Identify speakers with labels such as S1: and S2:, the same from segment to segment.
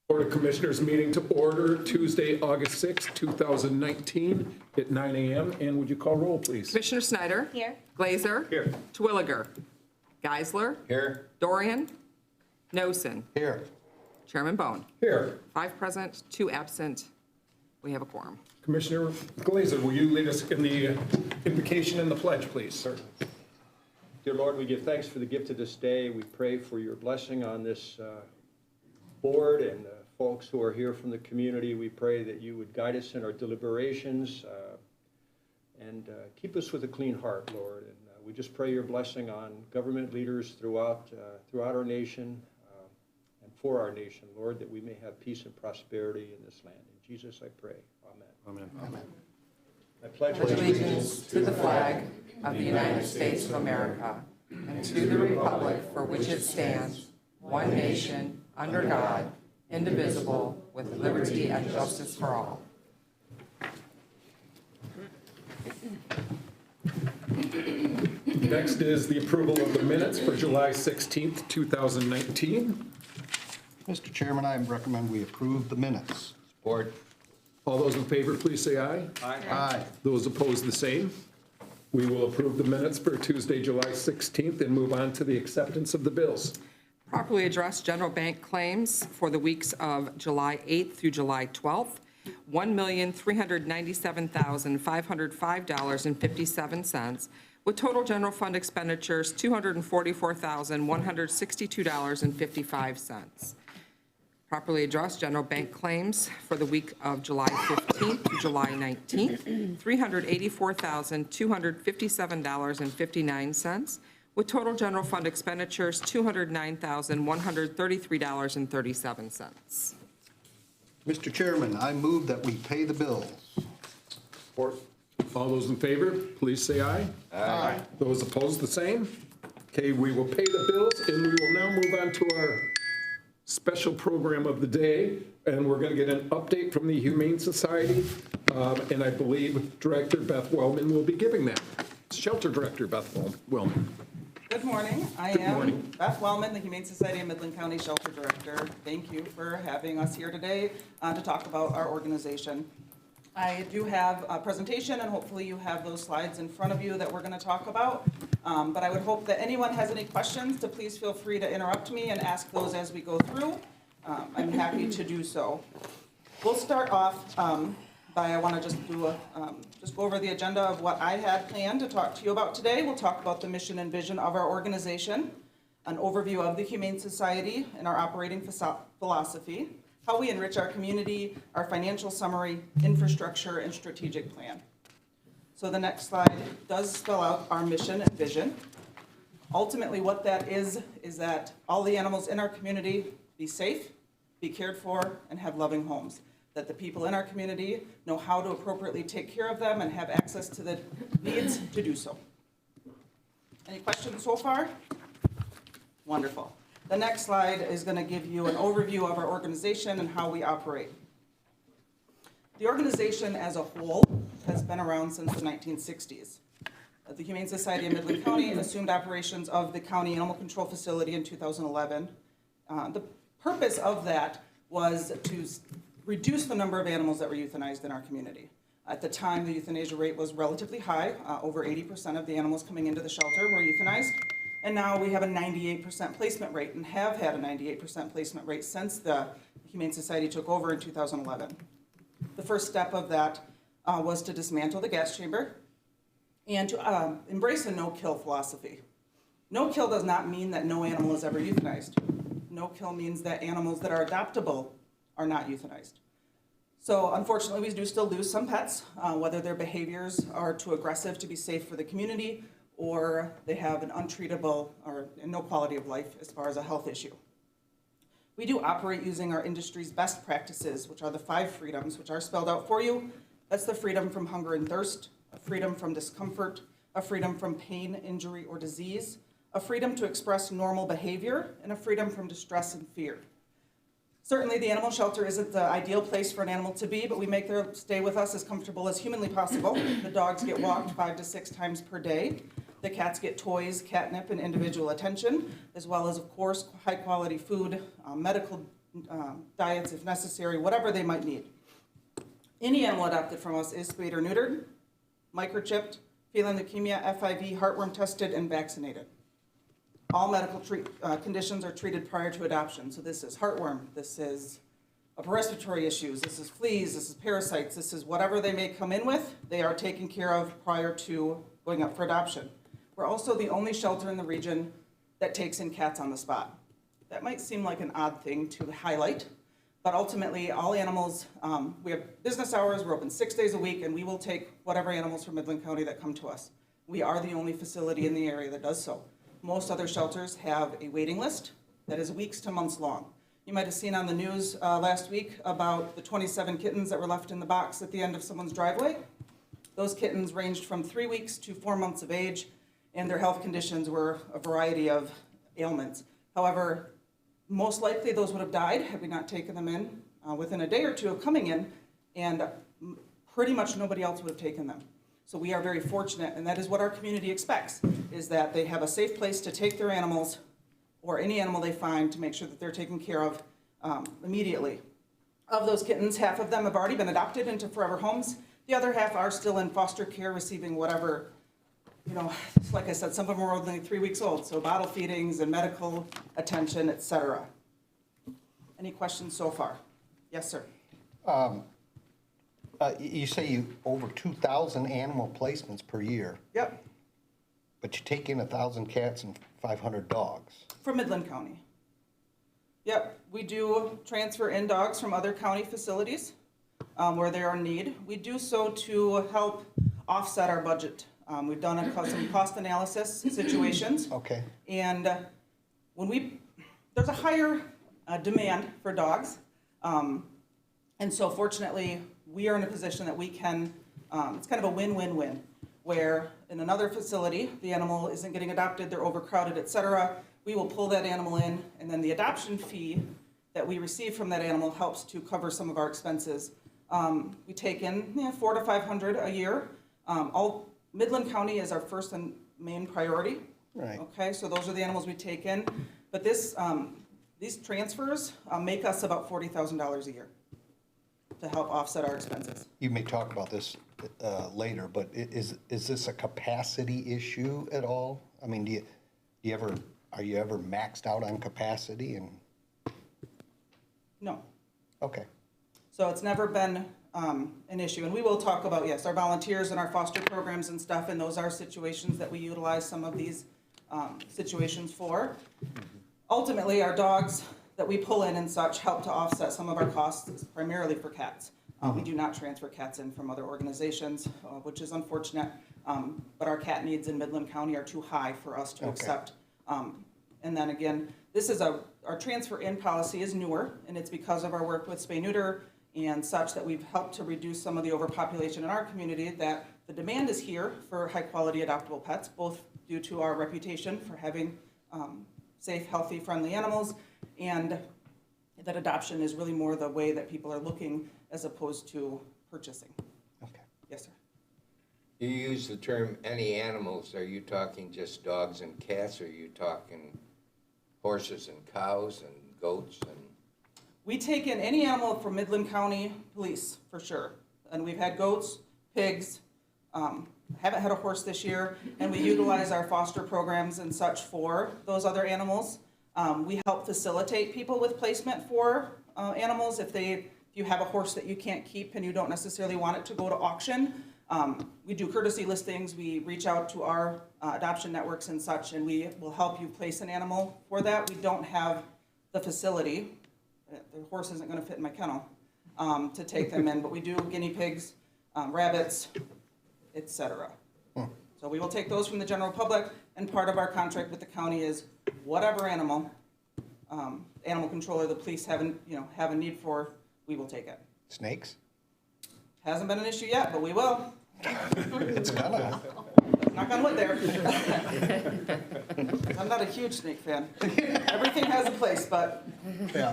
S1: Board of Commissioners meeting to order Tuesday, August 6, 2019 at 9 a.m. And would you call roll, please?
S2: Commissioner Snyder.
S3: Here.
S2: Glazer.
S1: Here.
S2: Twilliger. Geisler.
S4: Here.
S2: Dorian. Nosen.
S4: Here.
S2: Chairman Bone.
S1: Here.
S2: 5 present, 2 absent. We have a quorum.
S1: Commissioner Glazer, will you lead us in the invocation and the pledge, please?
S5: Dear Lord, we give thanks for the gift of this day. We pray for your blessing on this board and folks who are here from the community. We pray that you would guide us in our deliberations and keep us with a clean heart, Lord. And we just pray your blessing on government leaders throughout our nation and for our nation, Lord, that we may have peace and prosperity in this land. In Jesus I pray. Amen.
S4: Amen.
S5: I pledge
S2: Allegiance to the flag of the United States of America and to the republic for which it stands, one nation, under God, indivisible, with liberty and justice for all.
S1: Next is the approval of the minutes for July 16th, 2019.
S4: Mr. Chairman, I recommend we approve the minutes. Support.
S1: All those in favor, please say aye.
S4: Aye.
S1: Those opposed, the same. We will approve the minutes for Tuesday, July 16th, and move on to the acceptance of the bills.
S2: Properly addressed general bank claims for the weeks of July 8th through July 12th, $1,397,505.57, with total general fund expenditures $244,162.55. Properly addressed general bank claims for the week of July 15th to July 19th, $384,257.59, with total general fund expenditures $209,133.37.
S4: Mr. Chairman, I move that we pay the bills.
S5: Support.
S1: All those in favor, please say aye.
S4: Aye.
S1: Those opposed, the same. Okay, we will pay the bills, and we will now move on to our special program of the day, and we're going to get an update from the Humane Society, and I believe Director Beth Wellman will be giving that. Shelter Director Beth Wellman.
S6: Good morning. I am Beth Wellman, the Humane Society of Midland County Shelter Director. Thank you for having us here today to talk about our organization. I do have a presentation, and hopefully you have those slides in front of you that we're going to talk about. But I would hope that anyone has any questions to please feel free to interrupt me and ask those as we go through. I'm happy to do so. We'll start off by, I want to just do just go over the agenda of what I had planned to talk to you about today. We'll talk about the mission and vision of our organization, an overview of the Humane Society and our operating philosophy, how we enrich our community, our financial summary, infrastructure, and strategic plan. So the next slide does spell out our mission and vision. Ultimately, what that is that all the animals in our community be safe, be cared for, and have loving homes. That the people in our community know how to appropriately take care of them and have access to the needs to do so. Any questions so far? Wonderful. The next slide is going to give you an overview of our organization and how we operate. The organization as a whole has been around since the 1960s. The Humane Society of Midland County assumed operations of the county animal control facility in 2011. The purpose of that was to reduce the number of animals that were euthanized in our community. At the time, the euthanasia rate was relatively high. Over 80% of the animals coming into the shelter were euthanized. And now we have a 98% placement rate and have had a 98% placement rate since the Humane Society took over in 2011. The first step of that was to dismantle the gas chamber and to embrace a no-kill philosophy. No-kill does not mean that no animal is ever euthanized. No-kill means that animals that are adoptable are not euthanized. So unfortunately, we do still lose some pets, whether their behaviors are too aggressive to be safe for the community or they have an untreatable or no quality of life as far as a health issue. We do operate using our industry's best practices, which are the 5 freedoms, which are spelled out for you. That's the freedom from hunger and thirst, a freedom from discomfort, a freedom from pain, injury, or disease, a freedom to express normal behavior, and a freedom from distress and fear. Certainly, the animal shelter isn't the ideal place for an animal to be, but we make their stay with us as comfortable as humanly possible. The dogs get walked 5 to 6 times per day. The cats get toys, catnip, and individual attention, as well as, of course, high-quality food, medical diets if necessary, whatever they might need. Any animal adopted from us is spayed or neutered, microchipped, feline leukemia, FIV, heartworm tested, and vaccinated. All medical conditions are treated prior to adoption. So this is heartworm, this is upper respiratory issues, this is fleas, this is parasites, this is whatever they may come in with, they are taken care of prior to going up for adoption. We're also the only shelter in the region that takes in cats on the spot. That might seem like an odd thing to highlight, but ultimately all animals, we have business hours, we're open 6 days a week, and we will take whatever animals from Midland County that come to us. We are the only facility in the area that does so. Most other shelters have a waiting list that is weeks to months long. You might have seen on the news last week about the 27 kittens that were left in the box at the end of someone's driveway. Those kittens ranged from 3 weeks to 4 months of age, and their health conditions were a variety of ailments. However, most likely those would have died had we not taken them in within a day or two of coming in, and pretty much nobody else would have taken them. So we are very fortunate, and that is what our community expects, is that they have a safe place to take their animals or any animal they find to make sure that they're taken care of immediately. Of those kittens, half of them have already been adopted into forever homes. The other half are still in foster care receiving whatever, like I said, some of them are only 3 weeks old, so bottle feedings and medical attention, etc. Any questions so far? Yes, sir.
S4: You say you over 2,000 animal placements per year,
S6: Yep,
S4: but you take in 1,000 cats and 500 dogs.
S6: from Midland County. Yep, we do transfer in dogs from other county facilities where they are in need. We do so to help offset our budget. We've done some cost analysis situations.
S4: Okay.
S6: And there's a higher demand for dogs. And so fortunately, we are in a position that we can, it's kind of a win-win-win, where in another facility, the animal isn't getting adopted, they're overcrowded, et cetera. We will pull that animal in, and then the adoption fee that we receive from that animal helps to cover some of our expenses. We take in $400 to $500 a year. Midland County is our first and main priority.
S4: Right.
S6: Okay, so those are the animals we take in. But these transfers make us about $40,000 a year to help offset our expenses.
S4: You may talk about this later, but is this a capacity issue at all? I mean, are you ever maxed out on capacity? And
S6: No.
S4: okay.
S6: So it's never been an issue. And we will talk about, yes, our volunteers and our foster programs and stuff, and those are situations that we utilize some of these situations for. Ultimately, our dogs that we pull in and such help to offset some of our costs, primarily for cats. We do not transfer cats in from other organizations, which is unfortunate, but our cat needs in Midland County are too high for us to accept. And then again, our transfer in policy is newer, and it's because of our work with spay neuter and such that we've helped to reduce some of the overpopulation in our community, that the demand is here for high quality adoptable pets, both due to our reputation for having safe, healthy, friendly animals, and that adoption is really more the way that people are looking as opposed to purchasing.
S4: Okay.
S6: Yes, sir.
S3: You use the term any animals. Are you talking just dogs and cats? Or are you talking horses and cows and goats? And
S6: We take in any animal from Midland County Police, for sure. And we've had goats, pigs, haven't had a horse this year, and we utilize our foster programs and such for those other animals. We help facilitate people with placement for animals. If you have a horse that you can't keep and you don't necessarily want it to go to auction, we do courtesy listings. We reach out to our adoption networks and such, and we will help you place an animal for that. We don't have the facility. The horse isn't going to fit in my kennel to take them in, but we do guinea pigs, rabbits, etc. So we will take those from the general public, and part of our contract with the county is whatever animal control or the police have a need for, we will take it.
S4: Snakes?
S6: Hasn't been an issue yet, but we will.
S4: It's gonna.
S6: Knock on wood there. I'm not a huge snake fan. Everything has a place, but
S4: Yeah.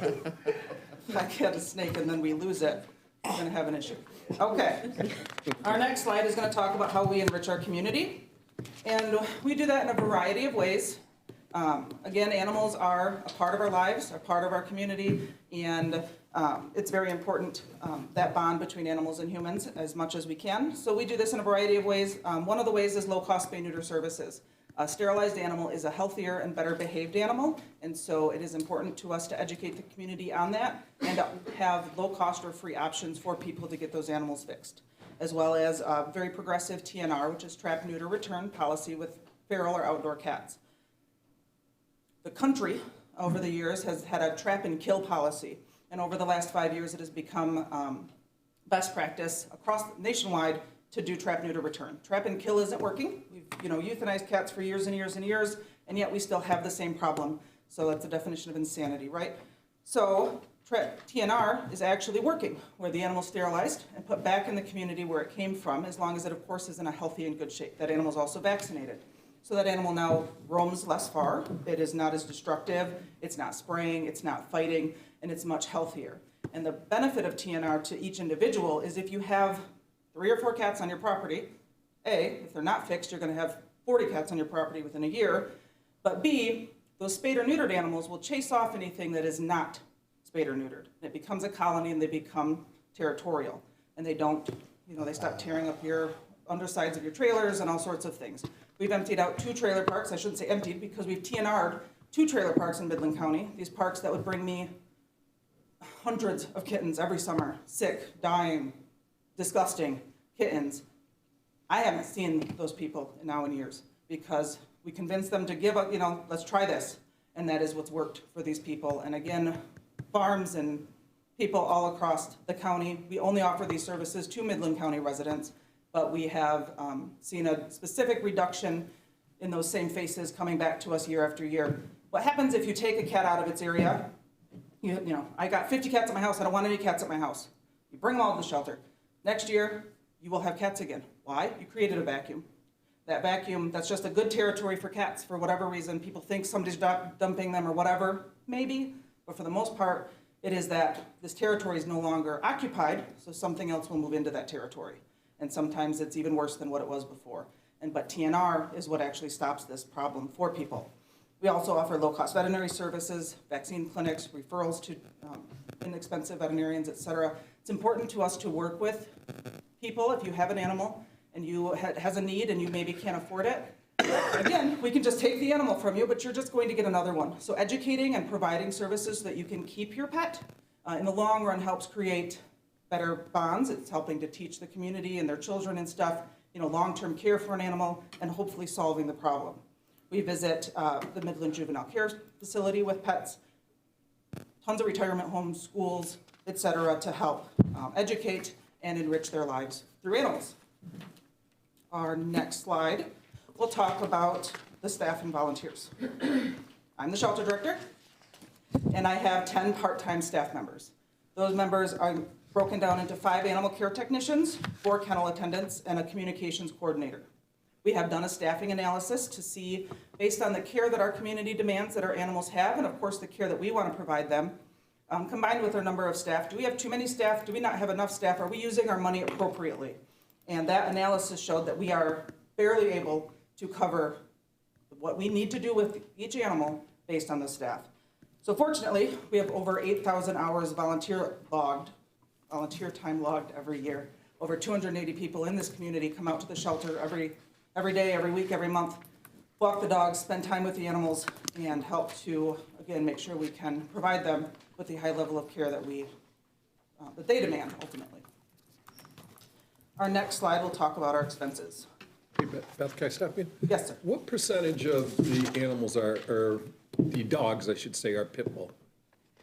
S6: if I get a snake and then we lose it, we're going to have an issue. Okay. Our next slide is going to talk about how we enrich our community. And we do that in a variety of ways. Again, animals are a part of our lives, a part of our community, and it's very important, that bond between animals and humans as much as we can. So we do this in a variety of ways. One of the ways is low-cost spay-neuter services. A sterilized animal is a healthier and better behaved animal, and so it is important to us to educate the community on that and have low-cost or free options for people to get those animals fixed, as well as a very progressive TNR, which is trap, neuter, return policy with feral or outdoor cats. The country, over the years, has had a trap and kill policy, and over the last 5 years, it has become best practice across nationwide to do trap, neuter, return. Trap and kill isn't working. We've euthanized cats for years and years and years, and yet we still have the same problem. So that's a definition of insanity, right? So TNR is actually working, where the animal's sterilized and put back in the community where it came from, as long as it, of course, is in a healthy and good shape. That animal's also vaccinated. So that animal now roams less far. It is not as destructive. It's not spraying. It's not fighting, and it's much healthier. And the benefit of TNR to each individual is if you have 3 or 4 cats on your property, A, if they're not fixed, you're going to have 40 cats on your property within a year. But B, those spayed or neutered animals will chase off anything that is not spayed or neutered. It becomes a colony, and they become territorial. And they don't, they stop tearing up your undersides of your trailers and all sorts of things. We've emptied out 2 trailer parks. I shouldn't say emptied, because we've TNR'd 2 trailer parks in Midland County. These parks that would bring me hundreds of kittens every summer, sick, dying, disgusting kittens. I haven't seen those people now in years, because we convinced them to give up, let's try this. And that is what's worked for these people. And again, farms and people all across the county, we only offer these services to Midland County residents, but we have seen a specific reduction in those same faces coming back to us year after year. What happens if you take a cat out of its area? I got 50 cats at my house. I don't want any cats at my house. You bring them all to the shelter. Next year, you will have cats again. Why? You created a vacuum. That vacuum, that's just a good territory for cats. For whatever reason, people think somebody's dumping them or whatever, maybe. But for the most part, it is that this territory is no longer occupied, so something else will move into that territory. And sometimes it's even worse than what it was before. But TNR is what actually stops this problem for people. We also offer low-cost veterinary services, vaccine clinics, referrals to inexpensive veterinarians, et cetera. It's important to us to work with people. If you have an animal and you has a need and you maybe can't afford it, again, we can just take the animal from you, but you're just going to get another one. So educating and providing services so that you can keep your pet in the long run helps create better bonds. It's helping to teach the community and their children and stuff, long-term care for an animal, and hopefully solving the problem. We visit the Midland Juvenile Care Facility with pets, tons of retirement homes, schools, et cetera, to help educate and enrich their lives through animals. Our next slide, we'll talk about the staff and volunteers. I'm the shelter director, and I have 10 part-time staff members. Those members are broken down into 5 animal care technicians, 4 kennel attendants, and a communications coordinator. We have done a staffing analysis to see, based on the care that our community demands that our animals have, and of course the care that we want to provide them, combined with our number of staff. Do we have too many staff? Do we not have enough staff? Are we using our money appropriately? And that analysis showed that we are barely able to cover what we need to do with each animal based on the staff. So fortunately, we have over 8,000 hours volunteer time logged every year. Over 280 people in this community come out to the shelter every day, every week, every month, walk the dogs, spend time with the animals, and help to, again, make sure we can provide them with the high level of care that they demand, ultimately. Our next slide will talk about our expenses.
S1: Hey, Beth, can I stop you?
S6: Yes, sir.
S1: What percentage of the animals or the dogs, I should say, are pit bull?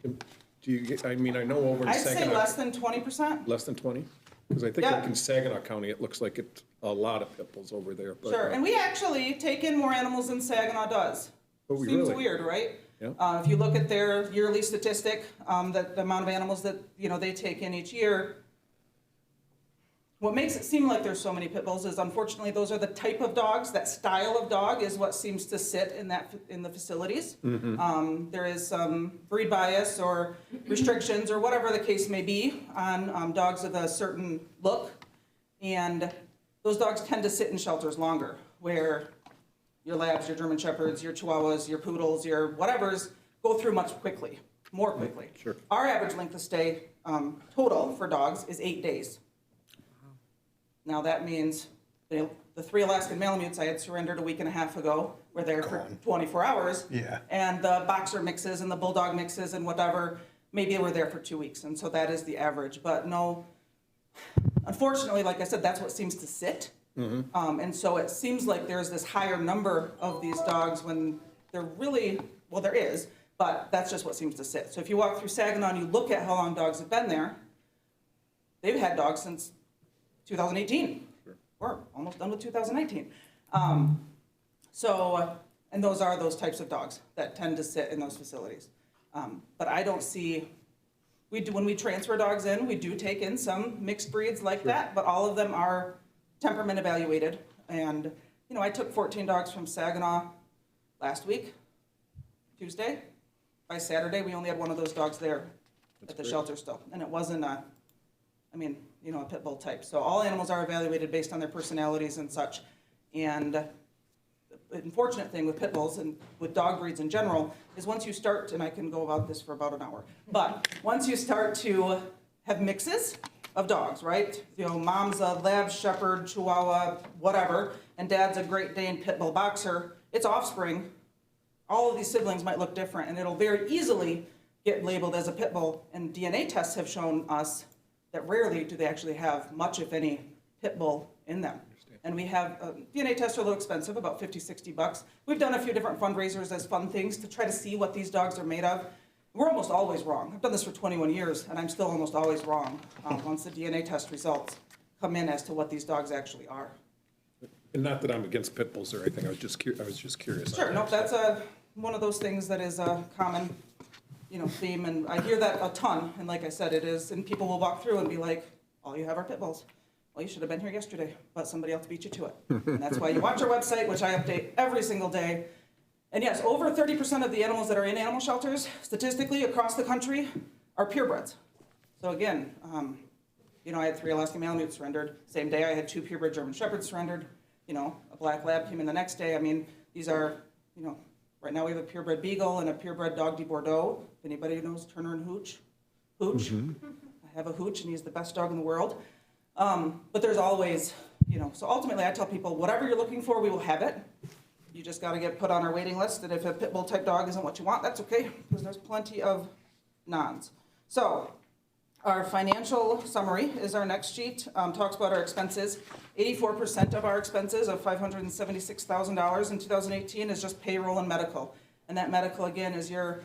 S1: Do you get, I know over in
S6: I'd say
S1: Saginaw.
S6: less than 20%.
S1: Less than 20? Because I think
S6: Yeah.
S1: like in Saginaw County, it looks like it's a lot of pit bulls over there. But,
S6: Sure, and we actually take in more animals than Saginaw does.
S1: Oh, we
S6: Seems
S1: really?
S6: weird, right?
S1: Yeah.
S6: If you look at their yearly statistic, the amount of animals that they take in each year, what makes it seem like there's so many pit bulls is unfortunately those are the type of dogs, that style of dog is what seems to sit in the facilities.
S1: Mm-hmm.
S6: There is some breed bias or restrictions or whatever the case may be on dogs of a certain look, and those dogs tend to sit in shelters longer, where your labs, your German Shepherds, your Chihuahuas, your Poodles, your whatevers go through more quickly.
S1: Sure.
S6: Our average length of stay total for dogs is 8 days. Now that means the 3 Alaskan Malamutes I had surrendered a week and a half ago were there for 24 hours.
S4: Yeah.
S6: And the boxer mixes and the bulldog mixes and whatever, maybe we're there for 2 weeks. And so that is the average. But no, unfortunately, like I said, that's what seems to sit. And so it seems like there's this higher number of these dogs when they're really, well, there is, but that's just what seems to sit. So if you walk through Saginaw and you look at how long dogs have been there, they've had dogs since 2018. Sure. We're almost done with 2019. And those are those types of dogs that tend to sit in those facilities. But I don't see, when we transfer dogs in, we do take in some mixed breeds like that, but all of them are temperament evaluated. And, I took 14 dogs from Saginaw last week, Tuesday. By Saturday, we only had one of those dogs there at the shelter still. And it wasn't a pit bull type. So all animals are evaluated based on their personalities and such. And the unfortunate thing with pit bulls and with dog breeds in general is once you start, and I can go about this for about an hour, but once you start to have mixes of dogs, right? Mom's a lab, shepherd, chihuahua, whatever, and dad's a Great Dane pit bull boxer, its offspring, all of these siblings might look different, and it'll very easily get labeled as a pit bull. And DNA tests have shown us that rarely do they actually have much, if any, pit bull in them. And we have, DNA tests are a little expensive, about $50, $60. We've done a few different fundraisers as fun things to try to see what these dogs are made of. We're almost always wrong. I've done this for 21 years, and I'm still almost always wrong once the DNA test results come in as to what these dogs actually are.
S1: And not that I'm against pit bulls or anything, I was just curious.
S6: Sure, no, that's one of those things that is a common, theme, and I hear that a ton, and like I said, it is, and people will walk through and be like, all you have are pit bulls. Well, you should have been here yesterday, but somebody else beat you to it. And that's why you watch our website, which I update every single day. And yes, over 30% of the animals that are in animal shelters, statistically across the country, are purebreds. So again, I had 3 Alaskan Malamutes surrendered. Same day I had 2 purebred German Shepherds surrendered. A black lab came in the next day. I mean, these are, right now we have a purebred Beagle and a purebred Dog de Bordeaux. If anybody knows Turner and Hooch. Hooch. I have a Hooch, and he's the best dog in the world. But there's always, so ultimately I tell people, whatever you're looking for, we will have it. You just got to get put on our waiting list, and if a pit bull type dog isn't what you want, that's okay, because there's plenty of nons. So our financial summary is our next sheet, talks about our expenses. 84% of our expenses of $576,000 in 2018 is just payroll and medical. And that medical, again, is your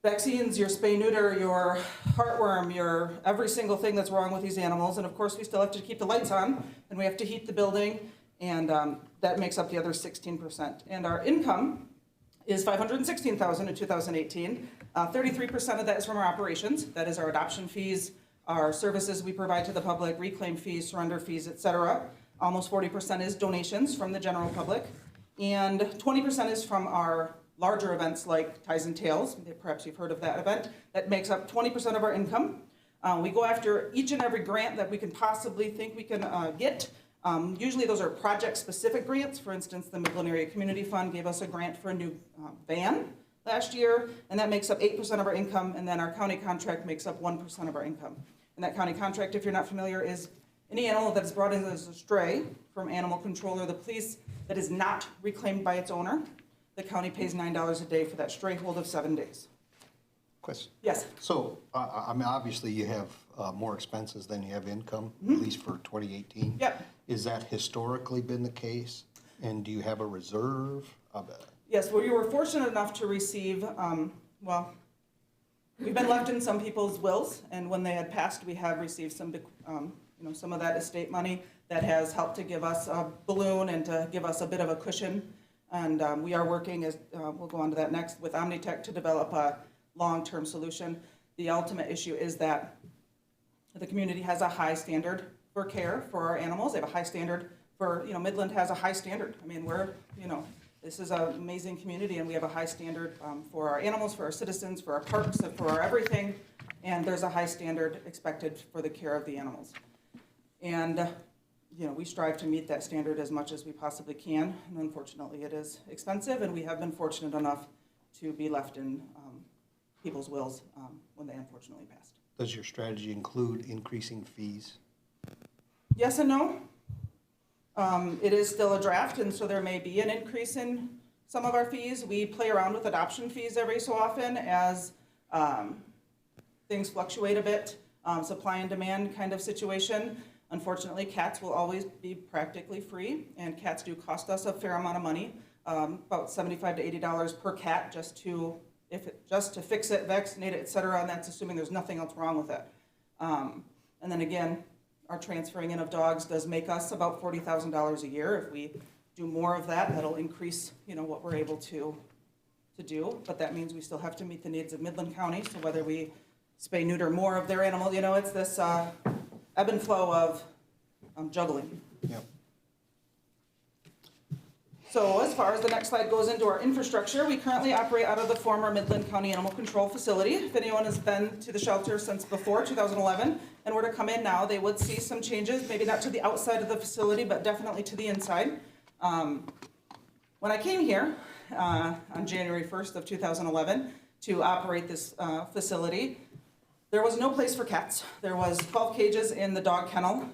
S6: vaccines, your spay-neuter, your heartworm, your every single thing that's wrong with these animals. And of course, we still have to keep the lights on, and we have to heat the building, and that makes up the other 16%. And our income is $516,000 in 2018. 33% of that is from our operations. That is our adoption fees, our services we provide to the public, reclaim fees, surrender fees, et cetera. Almost 40% is donations from the general public. And 20% is from our larger events like Ties and Tails. Perhaps you've heard of that event. That makes up 20% of our income. We go after each and every grant that we can possibly think we can get. Usually those are project-specific grants. For instance, the Midland Area Community Fund gave us a grant for a new van last year, and that makes up 8% of our income, and then our county contract makes up 1% of our income. And that county contract, if you're not familiar, is any animal that is brought in as a stray from animal control or the police that is not reclaimed by its owner. The county pays $9 a day for that stray hold of 7 days.
S4: Question.
S6: Yes.
S4: So, obviously you have more expenses than you have income, at least for 2018.
S6: Yep.
S4: Is that historically been the case? And do you have a reserve?
S6: Yes, well, you were fortunate enough to receive, we've been left in some people's wills, and when they had passed, we have received some, some of that estate money that has helped to give us a balloon and to give us a bit of a cushion. And we are working, as we'll go on to that next, with Omnitech to develop a long-term solution. The ultimate issue is that the community has a high standard for care for our animals. They have a high standard for, Midland has a high standard. I mean, this is an amazing community, and we have a high standard for our animals, for our citizens, for our parks, and for our everything. And there's a high standard expected for the care of the animals. And we strive to meet that standard as much as we possibly can, and unfortunately, it is expensive, and we have been fortunate enough to be left in people's wills when they unfortunately passed.
S4: Does your strategy include increasing fees?
S6: Yes and no. It is still a draft, and so there may be an increase in some of our fees. We play around with adoption fees every so often as things fluctuate a bit, supply and demand kind of situation. Unfortunately, cats will always be practically free, and cats do cost us a fair amount of money, about $75 to $80 per cat just to fix it, vaccinate it, et cetera, and that's assuming there's nothing else wrong with it. And then again, our transferring in of dogs does make us about $40,000 a year. If we do more of that, that'll increase, what we're able to do, but that means we still have to meet the needs of Midland County, so whether we spay, neuter more of their animal, it's this ebb and flow of juggling.
S4: Yep.
S6: So as far as the next slide goes into our infrastructure, we currently operate out of the former Midland County Animal Control Facility. If anyone has been to the shelter since before 2011 and were to come in now, they would see some changes, maybe not to the outside of the facility, but definitely to the inside. When I came here on January 1st of 2011 to operate this facility, there was no place for cats. There was 12 cages in the dog kennel,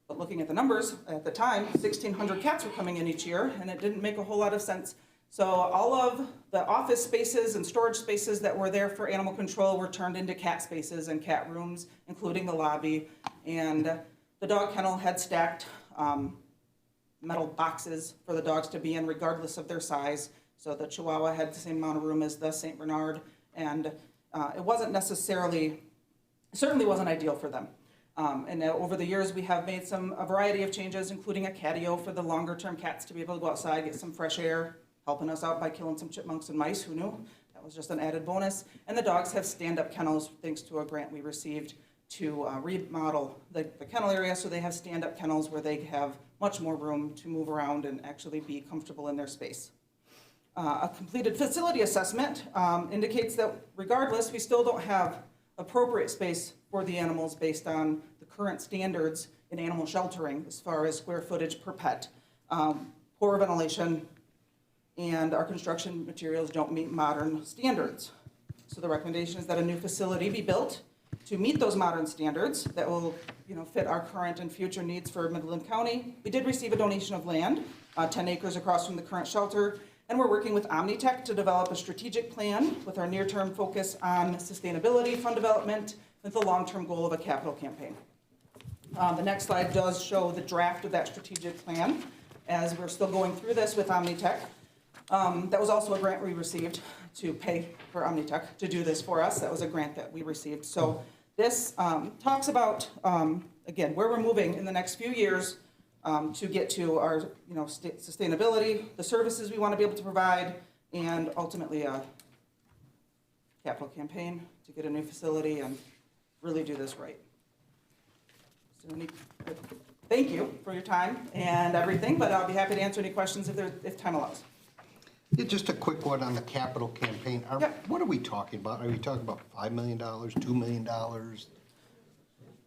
S6: but looking at the numbers at the time, 1,600 cats were coming in each year, and it didn't make a whole lot of sense. So all of the office spaces and storage spaces that were there for animal control were turned into cat spaces and cat rooms, including the lobby. And the dog kennel had stacked metal boxes for the dogs to be in regardless of their size. So the Chihuahua had the same amount of room as the St. Bernard, and it wasn't certainly wasn't ideal for them. And over the years, we have made a variety of changes, including a catio for the longer-term cats to be able to go outside, get some fresh air, helping us out by killing some chipmunks and mice, who knew? That was just an added bonus. And the dogs have stand-up kennels, thanks to a grant we received to remodel the kennel area, so they have stand-up kennels where they have much more room to move around and actually be comfortable in their space. A completed facility assessment indicates that regardless, we still don't have appropriate space for the animals based on the current standards in animal sheltering as far as square footage per pet, poor ventilation, and our construction materials don't meet modern standards. So the recommendation is that a new facility be built to meet those modern standards that will fit our current and future needs for Midland County. We did receive a donation of land, 10 acres across from the current shelter, and we're working with Omnitech to develop a strategic plan with our near-term focus on sustainability, fund development, with the long-term goal of a capital campaign. The next slide does show the draft of that strategic plan as we're still going through this with Omnitech. That was also a grant we received to pay for Omnitech to do this for us. That was a grant that we received. So this talks about, again, where we're moving in the next few years to get to our sustainability, the services we want to be able to provide, and ultimately a capital campaign to get a new facility and really do this right. So thank you for your time and everything, but I'll be happy to answer any questions if time allows.
S4: Yeah, just a quick one on the capital campaign. What are we talking about? Are we talking about $5 million, $2 million?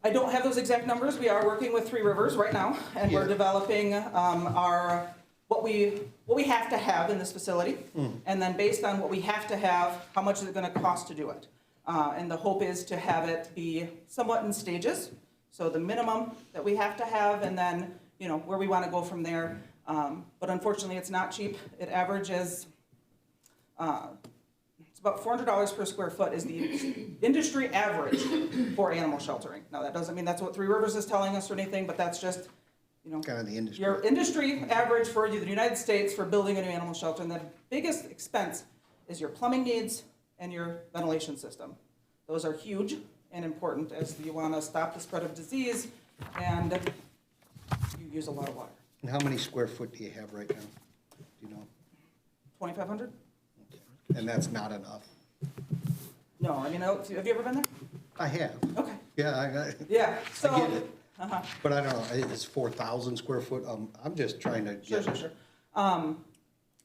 S6: I don't have those exact numbers. We are working with Three Rivers right now, and we're developing what we have to have in this facility, and then based on what we have to have, how much is it going to cost to do it? And the hope is to have it be somewhat in stages. So the minimum that we have to have, and then where we want to go from there. But unfortunately, it's not cheap. It averages, it's about $400 per square foot is the industry average for animal sheltering. Now, that doesn't mean that's what Three Rivers is telling us or anything, but that's just,
S4: Kind of the industry.
S6: your industry average for the United States for building a new animal shelter. And the biggest expense is your plumbing needs and your ventilation system. Those are huge and important as you want to stop the spread of disease, and you use a lot of water.
S4: And how many square foot do you have right now? Do you know?
S6: 2,500?
S4: Okay. And that's not enough?
S6: No, have you ever been there?
S4: I have.
S6: Okay.
S4: Yeah,
S6: Yeah, so.
S4: I get it. But I don't know, it's 4,000 square foot. I'm just trying to get.
S6: Sure.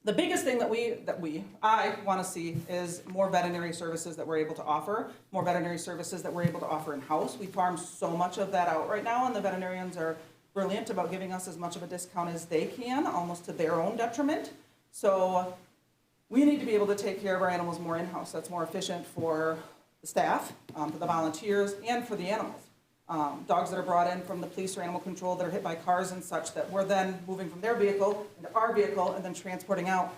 S6: The biggest thing I want to see is more veterinary services that we're able to offer, more veterinary services that we're able to offer in-house. We farm so much of that out right now, and the veterinarians are brilliant about giving us as much of a discount as they can, almost to their own detriment. So we need to be able to take care of our animals more in-house. That's more efficient for the staff, for the volunteers, and for the animals. Dogs that are brought in from the police or animal control that are hit by cars and such, that we're then moving from their vehicle into our vehicle and then transporting out.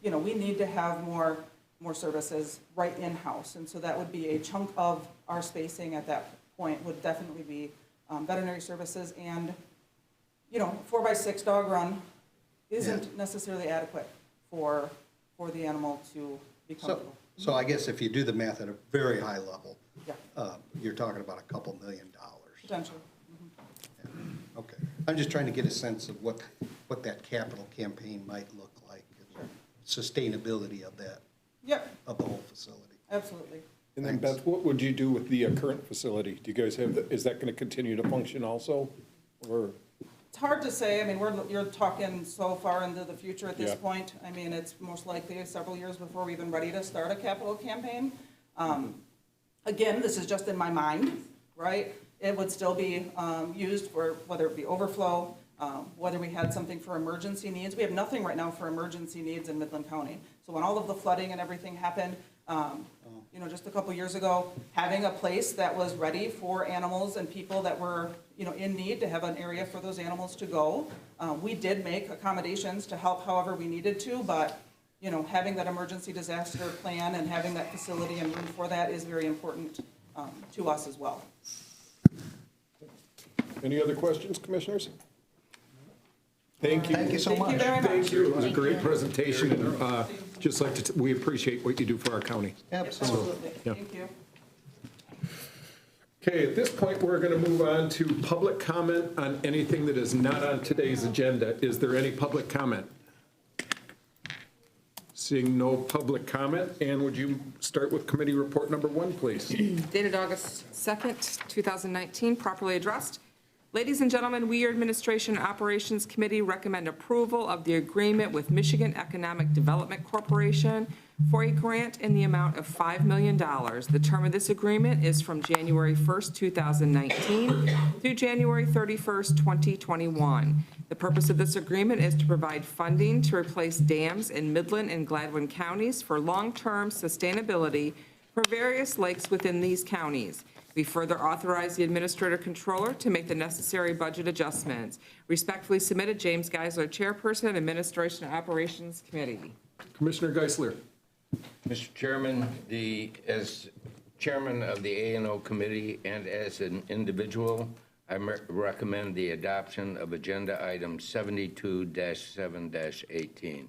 S6: You know, we need to have more services right in-house. And so that would be a chunk of our spacing at that point, would definitely be veterinary services. And, you know, 4x6 dog run isn't necessarily adequate for the animal to be comfortable.
S4: So I guess if you do the math at a very high level,
S6: Yeah,
S4: you're talking about a couple $1 million.
S6: potentially.
S4: Okay. I'm just trying to get a sense of what that capital campaign might look like, and sustainability of that,
S6: Yep,
S4: of the whole facility.
S6: absolutely.
S1: And then Beth, what would you do with the current facility? Do you guys have, is that going to continue to function also? Or,
S6: It's hard to say. I mean, you're talking so far into the future at this
S1: Yeah.
S6: point. I mean, it's most likely several years before we're even ready to start a capital campaign. Again, this is just in my mind, right? It would still be used for, whether it be overflow, whether we had something for emergency needs. We have nothing right now for emergency needs in Midland County. So when all of the flooding and everything happened, you know, just a couple years ago, having a place that was ready for animals and people that were, you know, in need, to have an area for those animals to go. We did make accommodations to help however we needed to, but, you know, having that emergency disaster plan and having that facility and room for that is very important to us as well.
S1: any other questions, commissioners? Thank you.
S4: Thank you so
S6: Thank you
S4: much.
S6: very much.
S1: Thank you. It was a great presentation, and just like to, we appreciate what you do for our county.
S4: Absolutely.
S1: Yeah.
S6: Thank you.
S1: Okay, at this point, we're going to move on to public comment on anything that is not on today's agenda. Is there any public comment? Seeing no public comment, and would you start with committee report number 1, please?
S2: Dated August 2nd, 2019, properly addressed. Ladies and gentlemen, we, your Administration and Operations Committee, recommend approval of the agreement with Michigan Economic Development Corporation for a grant in the amount of $5 million. The term of this agreement is from January 1st, 2019 through January 31st, 2021. The purpose of this agreement is to provide funding to replace dams in Midland and Gladwin counties for long-term sustainability for various lakes within these counties. We further authorize the Administrator Controller to make the necessary budget adjustments. Respectfully submitted, James Geisler, Chairperson, Administration and Operations Committee.
S1: Commissioner Geisler.
S3: Mr. Chairman, as chairman of the A&O Committee and as an individual, I recommend the adoption of Agenda Item 72-7-18.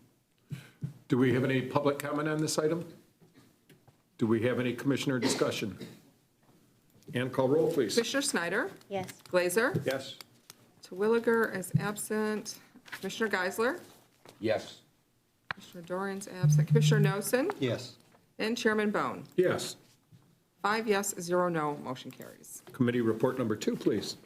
S1: Do we have any public comment on this item? Do we have any commissioner discussion? And call roll, please.
S2: Commissioner Snyder?
S7: Yes.
S2: Glazer?
S5: Yes.
S2: Terwilliger is absent. Commissioner Geisler?
S3: Yes.
S2: Commissioner Dorian's absent. Commissioner Noson?
S4: Yes.
S2: And Chairman Bone.
S1: Yes.
S2: 5 yes, 0 no, motion carries.
S1: Committee report number 2, please.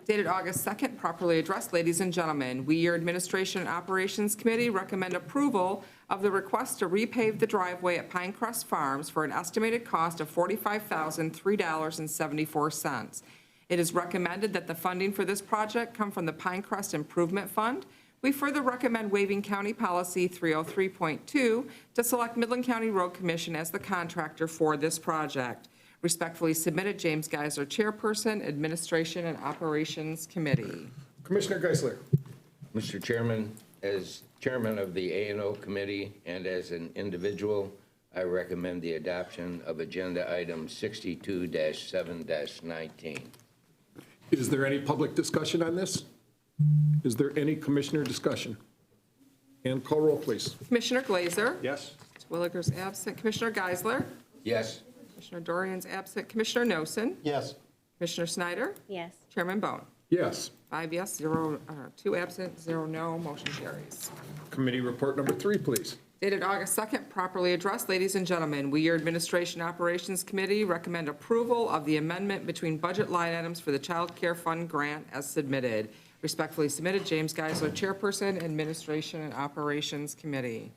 S2: Dated August 2nd, properly addressed. Ladies and gentlemen, we, your Administration and Operations Committee, recommend approval of the request to repave the driveway at Pinecrest Farms for an estimated cost of $45,003.74. It is recommended that the funding for this project come from the Pinecrest Improvement Fund. We further recommend waiving County Policy 303.2 to select Midland County Road Commission as the contractor for this project. Respectfully submitted, James Geisler, Chairperson, Administration and Operations Committee.
S1: Commissioner Geisler.
S3: Mr. Chairman, as chairman of the A&O Committee and as an individual, I recommend the adoption of Agenda Item 62-7-19.
S1: Is there any public discussion on this? Is there any commissioner discussion? And call roll, please.
S2: Commissioner Glazer?
S5: Yes.
S2: Twilliger's absent. Commissioner Geisler?
S3: Yes.
S2: Commissioner Dorian's absent. Commissioner Noson?
S4: Yes.
S2: Commissioner Snyder?
S7: Yes.
S2: Chairman Bone.
S1: Yes.
S2: 5 yes, 2 absent, 0 no, motion carries.
S1: Committee report number 3, please.
S2: Dated August 2nd, properly addressed. Ladies and gentlemen, we, your Administration Operations Committee, recommend approval of the amendment between budget line items for the Child Care Fund grant as submitted. Respectfully submitted, James Geisler, Chairperson, Administration and Operations Committee.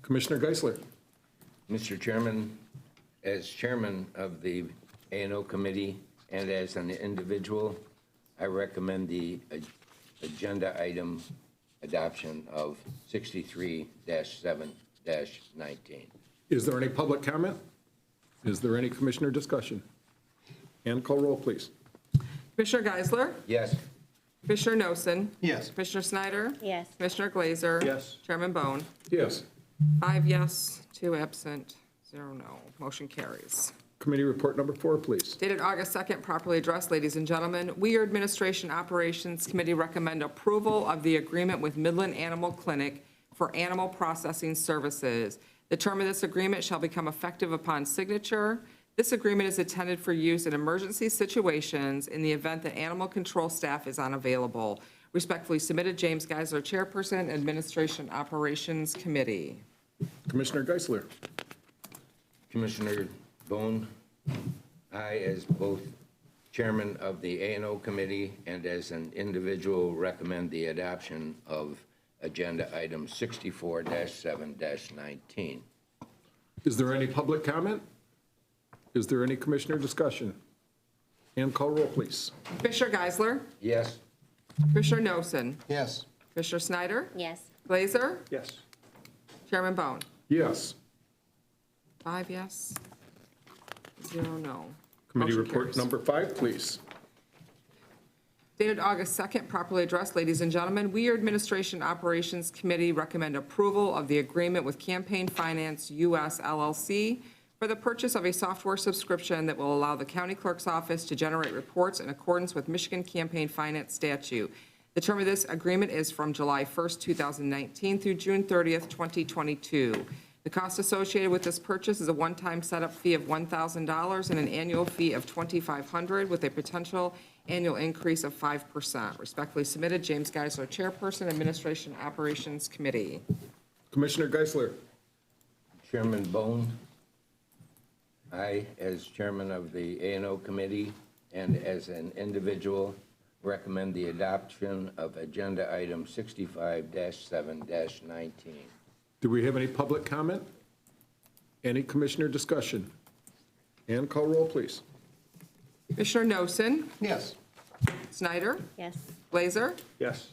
S1: Commissioner Geisler.
S3: Mr. Chairman, as chairman of the A&O Committee and as an individual, I recommend the agenda item adoption of 63-7-19.
S1: Is there any public comment? Is there any commissioner discussion? And call roll, please.
S2: Commissioner Geisler,
S3: Yes.
S2: Commissioner Noson,
S4: Yes.
S2: Commissioner Snyder,
S7: Yes.
S2: Commissioner Glazer.
S5: Yes.
S2: Chairman Bone.
S1: Yes.
S2: 5 yes, 2 absent, 0 no. Motion carries.
S1: Committee report number 4, please.
S2: Dated August 2nd, properly addressed, ladies and gentlemen. We, your Administration Operations Committee, recommend approval of the agreement with Midland Animal Clinic for animal processing services. The term of this agreement shall become effective upon signature. This agreement is intended for use in emergency situations in the event that animal control staff is unavailable. Respectfully submitted, James Geisler, Chairperson, Administration Operations Committee.
S1: Commissioner Geisler.
S3: Commissioner Bone, I, as both chairman of the A&O Committee and as an individual, recommend the adoption of agenda item 64-7-19.
S1: Is there any public comment? Is there any commissioner discussion? And call roll, please.
S2: Commissioner Geisler,
S3: Yes.
S2: Commissioner Noson,
S4: Yes.
S2: Commissioner Snyder,
S7: Yes.
S2: Glazer,
S5: Yes.
S2: Chairman Bone.
S1: Yes.
S2: 5 yes, 0 no.
S1: Committee
S2: Motion
S1: report
S2: carries.
S1: number 5, please.
S2: Dated August 2nd, properly addressed, ladies and gentlemen, we, your Administration Operations Committee, recommend approval of the agreement with Campaign Finance US LLC for the purchase of a software subscription that will allow the county clerk's office to generate reports in accordance with Michigan Campaign Finance statute. The term of this agreement is from July 1st, 2019 through June 30th, 2022. The cost associated with this purchase is a one-time setup fee of $1,000 and an annual fee of $2,500 with a potential annual increase of 5%. Respectfully submitted, James Geisler, Chairperson, Administration Operations Committee.
S1: Commissioner Geisler.
S3: Chairman Bone, I, as chairman of the A&O Committee and as an individual, recommend the adoption of agenda item 65-7-19.
S1: Do we have any public comment? Any commissioner discussion? And call roll, please.
S2: Commissioner Noson,
S4: Yes.
S2: Snyder,
S7: Yes.
S2: Glazer,
S5: Yes.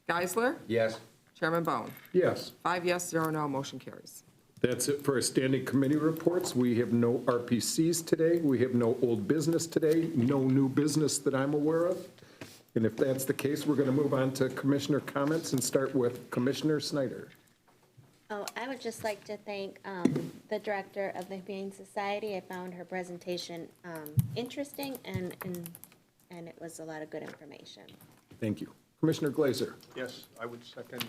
S2: Geisler,
S3: Yes.
S2: Chairman Bone.
S1: Yes.
S2: 5 yes, 0 no, motion carries.
S1: That's it for our standing committee reports. We have no RPCs today. We have no old business today, no new business that I'm aware of. And if that's the case, we're going to move on to commissioner comments and start with Commissioner Snyder.
S7: Oh, I would just like to thank the director of the Humane Society. I found her presentation interesting, and it was a lot of good information.
S1: Thank you. Commissioner Glazer.
S5: Yes, I would second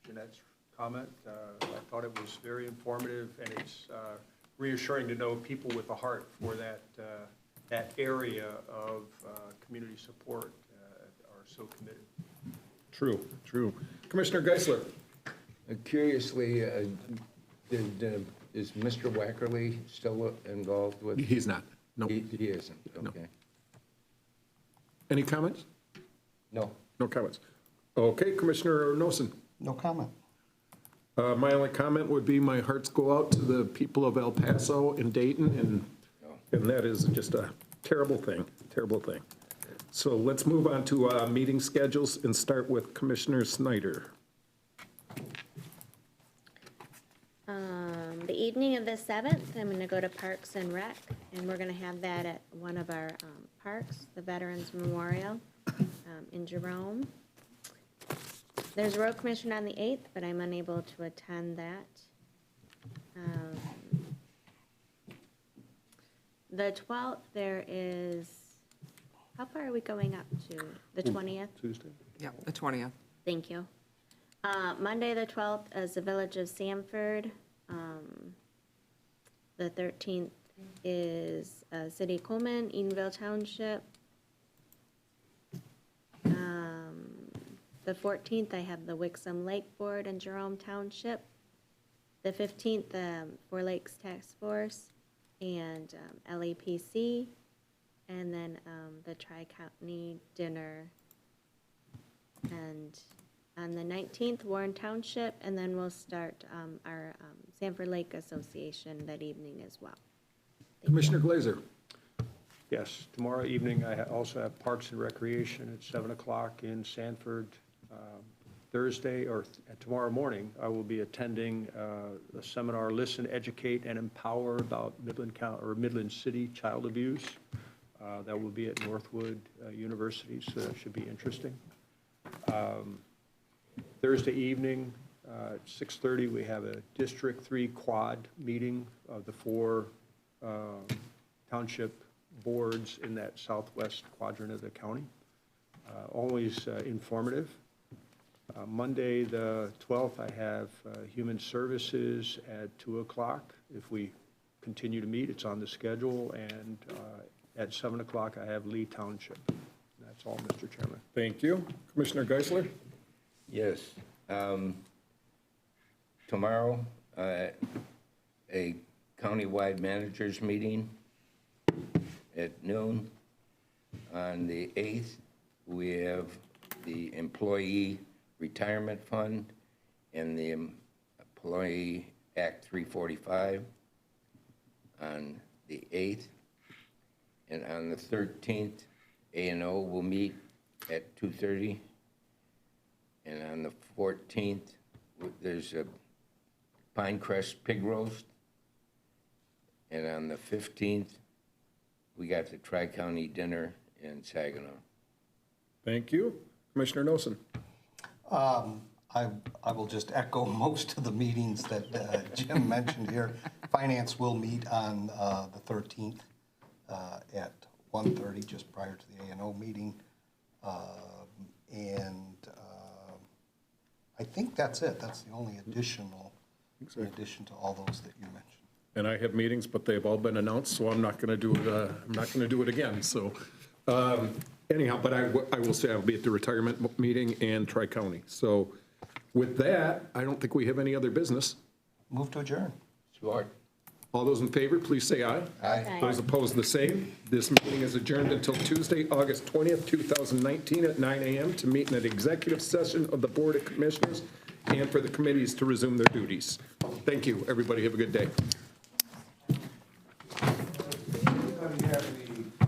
S5: Jeanette's comment. I thought it was very informative, and it's reassuring to know people with a heart for that area of community support are so committed.
S1: True, true. Commissioner Geisler.
S3: Curiously, is Mr. Wackerly still involved with?
S1: He's not. No.
S3: He isn't, okay.
S1: Any comments?
S3: No.
S1: No comments. Okay, Commissioner Noson.
S4: No comment.
S1: My only comment would be my hearts go out to the people of El Paso and Dayton, and that is just a terrible thing, terrible thing. So let's move on to meeting schedules and start with Commissioner Snyder.
S7: The evening of the 7th, I'm going to go to Parks and Rec, and we're going to have that at one of our parks, the Veterans Memorial in Jerome. There's a road commission on the 8th, but I'm unable to attend that. The 12th, there is, how far are we going up to? The 20th?
S1: Tuesday.
S2: Yeah, the 20th.
S7: Thank you. Monday, the 12th, is the Village of Sanford. The 13th is City of Coleman, Edenville Township. The 14th, I have the Wixom Lake Board in Jerome Township. The 15th, the Four Lakes Task Force and LAPC. And then the Tri-County Dinner and On the 19th, Warren Township, and then we'll start our Sanford Lake Association that evening as well.
S1: Commissioner Glazer.
S5: Yes, tomorrow evening, I also have Parks and Recreation at 7 o'clock in Sanford. Thursday, or tomorrow morning, I will be attending a seminar, Listen, Educate, and Empower about Midland County, or Midland City child abuse. That will be at Northwood University, so that should be interesting. Thursday evening, at 6:30, we have a District 3 quad meeting of the 4 township boards in that southwest quadrant of the county. Always informative. Monday, the 12th, I have Human Services at 2 o'clock. If we continue to meet, it's on the schedule. And at 7 o'clock, I have Lee Township. That's all, Mr. Chairman.
S1: Thank you. Commissioner Geisler?
S3: Yes. Tomorrow, a countywide managers meeting at noon. On the 8th, we have the Employee Retirement Fund and the Employee Act 345 on the 8th. And on the 13th, A&O will meet at 2:30. And on the 14th, there's a Pinecrest Pig Roast. And on the 15th, we got the Tri-County Dinner in Saginaw.
S1: Thank you. Commissioner Nosen?
S4: I will just echo most of the meetings that Jim mentioned here. Finance will meet on the 13th at 1:30, just prior to the A&O meeting. And I think that's it. That's the only additional, in addition to all those that you mentioned.
S1: And I have meetings, but they've all been announced, so I'm not going to do it, I'm not going to do it again, so. Anyhow, but I will say I'll be at the retirement meeting and Tri-County. So with that, I don't think we have any other business.
S4: Move to adjourn.
S3: Support.
S1: All those in favor, please say aye.
S3: Aye.
S1: Those opposed, the same. This meeting is adjourned until Tuesday, August 20th, 2019 at 9 a.m. to meet in an executive session of the Board of Commissioners and for the committees to resume their duties. Thank you, everybody. Have a good day.
S8: Everybody have the